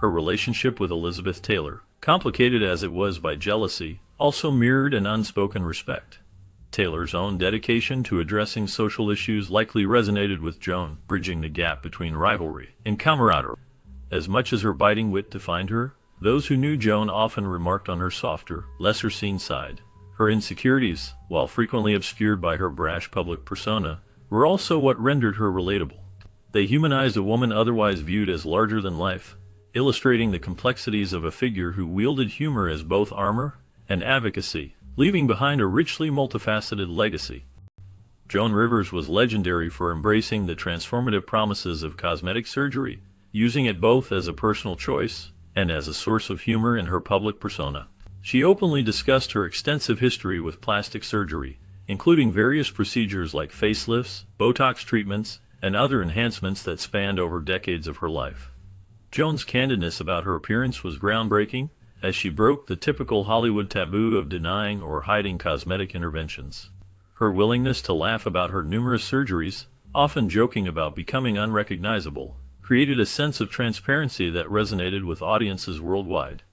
A: Her relationship with Elizabeth Taylor, complicated as it was by jealousy, also mirrored an unspoken respect. Taylor's own dedication to addressing social issues likely resonated with Joan, bridging the gap between rivalry and camaraderie. As much as her biting wit defined her, those who knew Joan often remarked on her softer, lesser-seen side. Her insecurities, while frequently obscured by her brash public persona, were also what rendered her relatable. They humanized a woman otherwise viewed as larger than life, illustrating the complexities of a figure who wielded humor as both armor and advocacy, leaving behind a richly multifaceted legacy. Joan Rivers was legendary for embracing the transformative promises of cosmetic surgery, using it both as a personal choice and as a source of humor in her public persona. She openly discussed her extensive history with plastic surgery, including various procedures like facelifts, Botox treatments, and other enhancements that spanned over decades of her life. Joan's candidness about her appearance was groundbreaking, as she broke the typical Hollywood taboo of denying or hiding cosmetic interventions. Her willingness to laugh about her numerous surgeries, often joking about becoming unrecognizable, created a sense of transparency that resonated with audiences worldwide.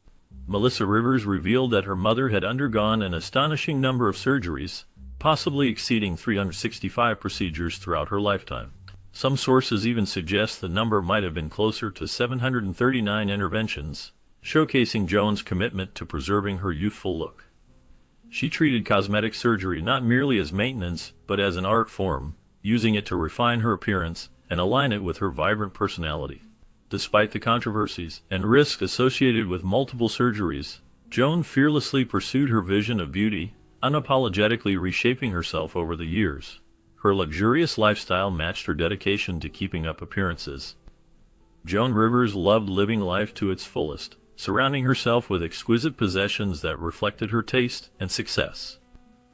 A: Melissa Rivers revealed that her mother had undergone an astonishing number of surgeries, possibly exceeding 365 procedures throughout her lifetime. Some sources even suggest the number might have been closer to 739 interventions, showcasing Joan's commitment to preserving her youthful look. She treated cosmetic surgery not merely as maintenance, but as an art form, using it to refine her appearance and align it with her vibrant personality. Despite the controversies and risks associated with multiple surgeries, Joan fearlessly pursued her vision of beauty, unapologetically reshaping herself over the years. Her luxurious lifestyle matched her dedication to keeping up appearances. Joan Rivers loved living life to its fullest, surrounding herself with exquisite possessions that reflected her taste and success.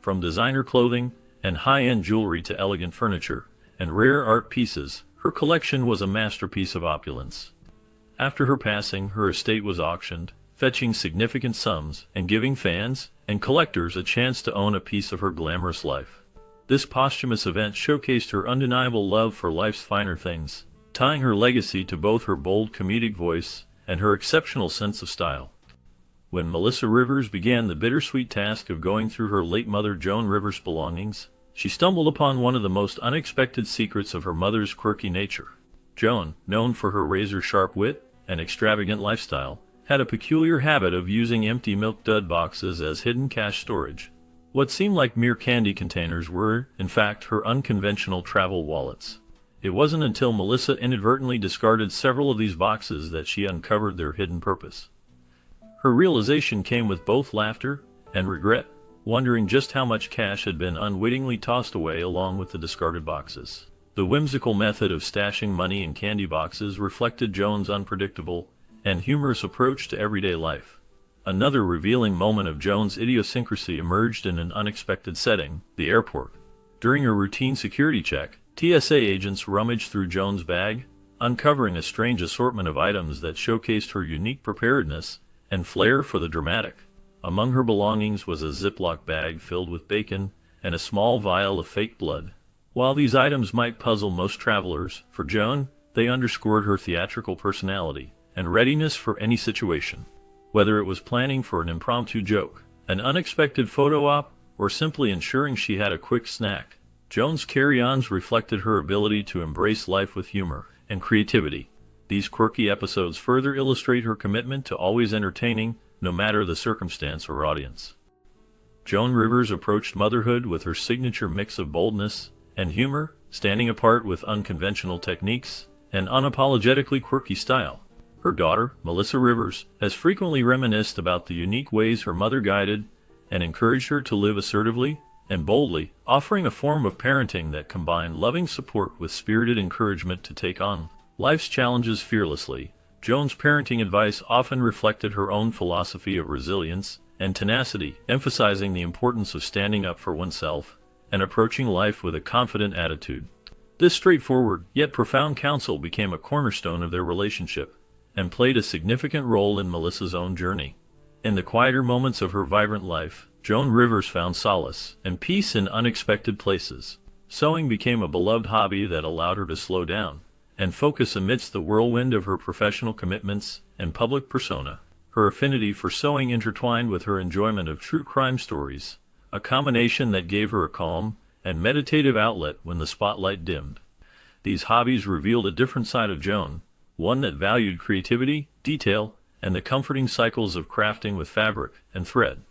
A: From designer clothing and high-end jewelry to elegant furniture and rare art pieces, her collection was a masterpiece of opulence. After her passing, her estate was auctioned, fetching significant sums and giving fans and collectors a chance to own a piece of her glamorous life. This posthumous event showcased her undeniable love for life's finer things, tying her legacy to both her bold comedic voice and her exceptional sense of style. When Melissa Rivers began the bittersweet task of going through her late mother Joan Rivers' belongings, she stumbled upon one of the most unexpected secrets of her mother's quirky nature. Joan, known for her razor-sharp wit and extravagant lifestyle, had a peculiar habit of using empty milk dud boxes as hidden cash storage. What seemed like mere candy containers were, in fact, her unconventional travel wallets. It wasn't until Melissa inadvertently discarded several of these boxes that she uncovered their hidden purpose. Her realization came with both laughter and regret, wondering just how much cash had been unwittingly tossed away along with the discarded boxes. The whimsical method of stashing money in candy boxes reflected Joan's unpredictable and humorous approach to everyday life. Another revealing moment of Joan's idiosyncrasy emerged in an unexpected setting, the airport. During a routine security check, TSA agents rummaged through Joan's bag, uncovering a strange assortment of items that showcased her unique preparedness and flair for the dramatic. Among her belongings was a Ziploc bag filled with bacon and a small vial of fake blood. While these items might puzzle most travelers, for Joan, they underscored her theatrical personality and readiness for any situation. Whether it was planning for an impromptu joke, an unexpected photo op, or simply ensuring she had a quick snack, Joan's carry-ons reflected her ability to embrace life with humor and creativity. These quirky episodes further illustrate her commitment to always entertaining, no matter the circumstance or audience. Joan Rivers approached motherhood with her signature mix of boldness and humor, standing apart with unconventional techniques and unapologetically quirky style. Her daughter, Melissa Rivers, has frequently reminisced about the unique ways her mother guided and encouraged her to live assertively and boldly, offering a form of parenting that combined loving support with spirited encouragement to take on life's challenges fearlessly. Joan's parenting advice often reflected her own philosophy of resilience and tenacity, emphasizing the importance of standing up for oneself and approaching life with a confident attitude. This straightforward yet profound counsel became a cornerstone of their relationship and played a significant role in Melissa's own journey. In the quieter moments of her vibrant life, Joan Rivers found solace and peace in unexpected places. Sewing became a beloved hobby that allowed her to slow down and focus amidst the whirlwind of her professional commitments and public persona. Her affinity for sewing intertwined with her enjoyment of true crime stories, a combination that gave her a calm and meditative outlet when the spotlight dimmed. These hobbies revealed a different side of Joan, one that valued creativity, detail, and the comforting cycles of crafting with fabric and thread.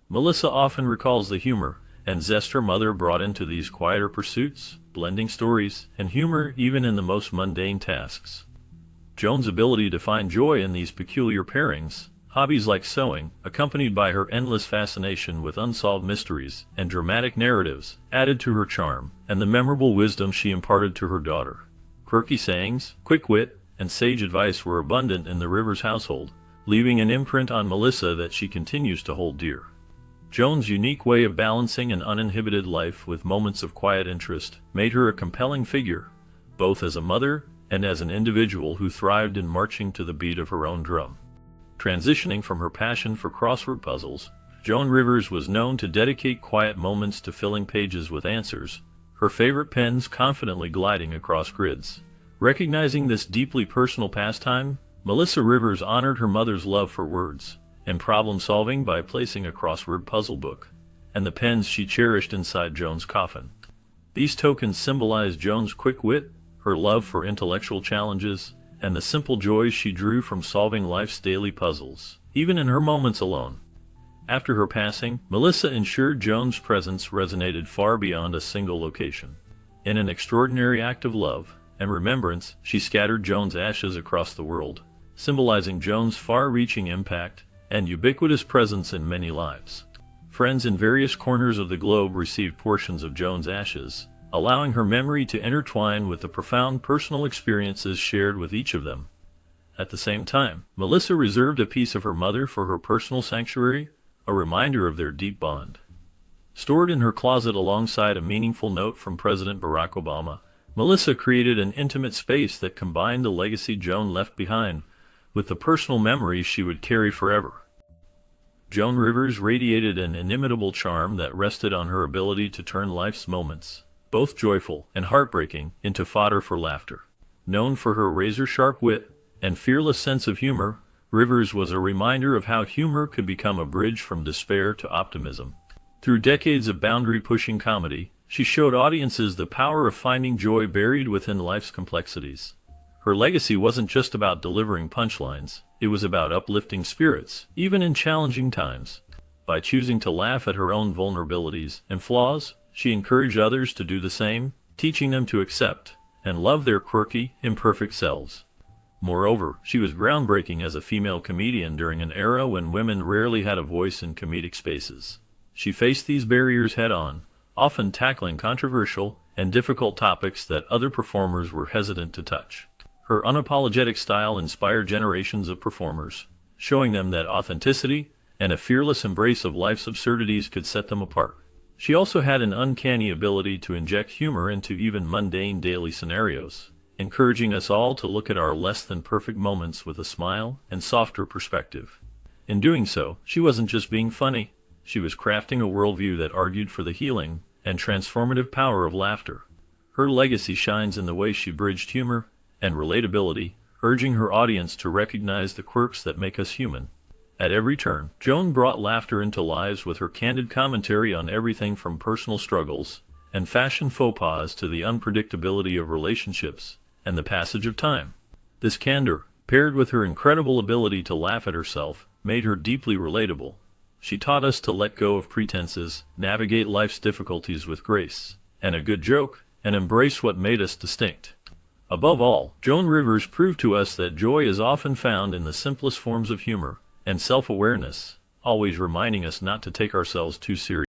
A: Melissa often recalls the humor and zest her mother brought into these quieter pursuits, blending stories and humor even in the most mundane tasks. Joan's ability to find joy in these peculiar pairings, hobbies like sewing, accompanied by her endless fascination with unsolved mysteries and dramatic narratives, added to her charm and the memorable wisdom she imparted to her daughter. Quirky sayings, quick wit, and sage advice were abundant in the Rivers household, leaving an imprint on Melissa that she continues to hold dear. Joan's unique way of balancing an uninhibited life with moments of quiet interest made her a compelling figure, both as a mother and as an individual who thrived in marching to the beat of her own drum. Transitioning from her passion for crossword puzzles, Joan Rivers was known to dedicate quiet moments to filling pages with answers, her favorite pens confidently gliding across grids. Recognizing this deeply personal pastime, Melissa Rivers honored her mother's love for words and problem-solving by placing a crossword puzzle book and the pens she cherished inside Joan's coffin. These tokens symbolize Joan's quick wit, her love for intellectual challenges, and the simple joys she drew from solving life's daily puzzles, even in her moments alone. After her passing, Melissa ensured Joan's presence resonated far beyond a single location. In an extraordinary act of love and remembrance, she scattered Joan's ashes across the world, symbolizing Joan's far-reaching impact and ubiquitous presence in many lives. Friends in various corners of the globe received portions of Joan's ashes, allowing her memory to intertwine with the profound personal experiences shared with each of them. At the same time, Melissa reserved a piece of her mother for her personal sanctuary, a reminder of their deep bond. Stored in her closet alongside a meaningful note from President Barack Obama, Melissa created an intimate space that combined the legacy Joan left behind with the personal memories she would carry forever. Joan Rivers radiated an inimitable charm that rested on her ability to turn life's moments, both joyful and heartbreaking, into fodder for laughter. Known for her razor-sharp wit and fearless sense of humor, Rivers was a reminder of how humor could become a bridge from despair to optimism. Through decades of boundary-pushing comedy, she showed audiences the power of finding joy buried within life's complexities. Her legacy wasn't just about delivering punchlines, it was about uplifting spirits, even in challenging times. By choosing to laugh at her own vulnerabilities and flaws, she encouraged others to do the same, teaching them to accept and love their quirky, imperfect selves. Moreover, she was groundbreaking as a female comedian during an era when women rarely had a voice in comedic spaces. She faced these barriers head-on, often tackling controversial and difficult topics that other performers were hesitant to touch. Her unapologetic style inspired generations of performers, showing them that authenticity and a fearless embrace of life's absurdities could set them apart. She also had an uncanny ability to inject humor into even mundane daily scenarios, encouraging us all to look at our less-than-perfect moments with a smile and softer perspective. In doing so, she wasn't just being funny, she was crafting a worldview that argued for the healing and transformative power of laughter. Her legacy shines in the way she bridged humor and relatability, urging her audience to recognize the quirks that make us human. At every turn, Joan brought laughter into lives with her candid commentary on everything from personal struggles and fashion faux pas to the unpredictability of relationships and the passage of time. This candor, paired with her incredible ability to laugh at herself, made her deeply relatable. She taught us to let go of pretenses, navigate life's difficulties with grace, and a good joke, and embrace what made us distinct. Above all, Joan Rivers proved to us that joy is often found in the simplest forms of humor and self-awareness, always reminding us not to take ourselves too seriously.